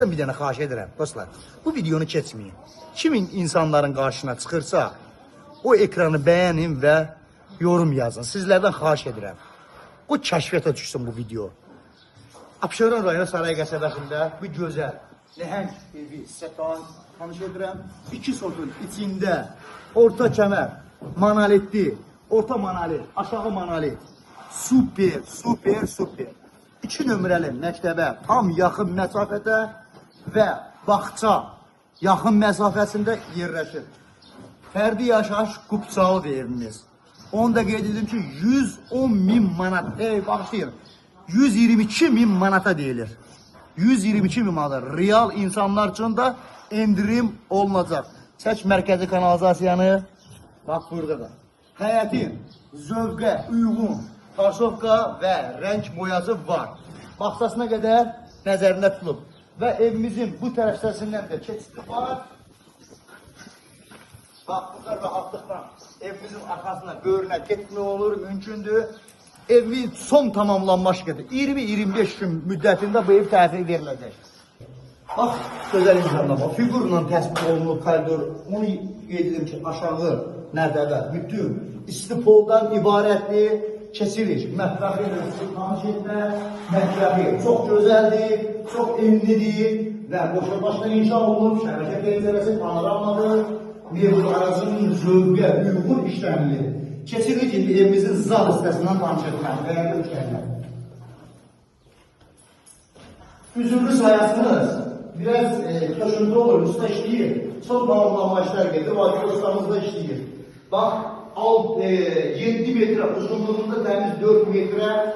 Bir dənə xahiş edirəm, dostlar. Bu videonu keçməyin. Kimin insanların qarşına çıxırsa, o ekranı bəyənin və yorum yazın. Sizlərdən xahiş edirəm. O kəşfiyyata düşsün bu video. Abşeron rayonu Saray qəsəbəsində bu gözəl, nəhəng evi sizə tanış edirəm. 2 sotun içində orta kəmər, monolitli, orta monolit, aşağı monolit. Super, super, super. 2 nömrəli məktəbə tam yaxın məsafədə və bağça yaxın məsafəsində yerləşir. Fərdi yaşayış qupçalı evimiz. Onu da qeyd edim ki, 110.000 manat, bağışlayın, 122.000 manata deyilir. 122.000 manat. Real insanlar üçün də endirim olunacaq. Çək mərkəzi kanalizasiyanı, bax burada da. Həyətin zövqə uyğun tarsovka və rəng boyası var. Baxsasına qədər nəzərində tutulub. Və evimizin bu tərəfsəsindən də keçidi var. Bax, burada rahatlıqla evimizin arxasına böyrünə getmək olur, mümkündür. Evi son tamamlanma şirkəti 20-25 gün müddətində bu ev təhvil veriləcək. Bax, gözəl imkanlar var. Figurla təsbih olunub koridor. Onu qeyd edim ki, aşağı nərdədə bütün istipoldan ibarətdir. Kesiliş, mətbəxi tanış etmə, mətbəxi çox gözəldir, çox enlidir və boşa başına inşa olunub, şəbəkə pəncərəsi panoramadır, mevcut arasının zövqə uyğun işləmilir. Kesiliş indi evimizin zal hissəsindən tanış etmək, dəyərli işləmlər. Üzümlü sayəsiniz biraz köşündə olur, usta işləyir, son tamamlanma işlər gedir, vacib ustamız da işləyir. Bax, 7 metre uzunluğunda təmiz 4 metre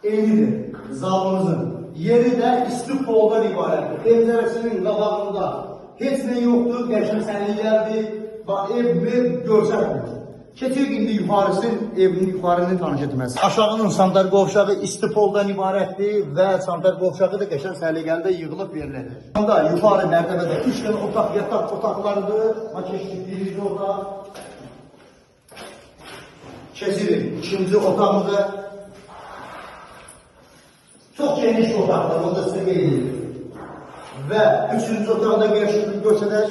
enlidir zalımızın. Yeri də istipoldan ibarətdir. Pəncərəsinin qabağında heç nə yoxdur, qəşəng gəldi. Bax, ev görsəkdir. Keçir indi yuxarısı, evin yuxarını tanış etməsi. Aşağının sanitar qovşağı istipoldan ibarətdir və sanitar qovşağı da qəşəng səliqəli yığılıb verilir. Yuxarı mərtəbədə 3 dənə otaq, yataq otaqlarıdır. Keçdik orada. Kesilir. İkinci otağımızda çok geniş otaqlar, onu da sizə qeyd edilir. Və üçüncü otaqda görsədək.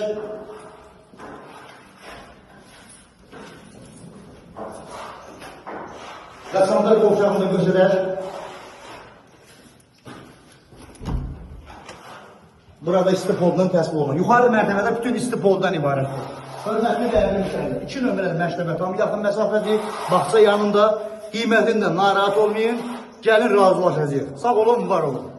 Və sanitar qovşağını da görsədək. Burada istipoldan təsbih olunur. Yuxarı mərtəbədə bütün istipoldan ibarətdir. Hörmətli dəyərli müştərilər, 2 nömrəli məktəbə tam yaxın məsafədir, bağça yanında, qiymətindən narahat olmayın, gəlin razılaşacaq. Sağ olun, var olun.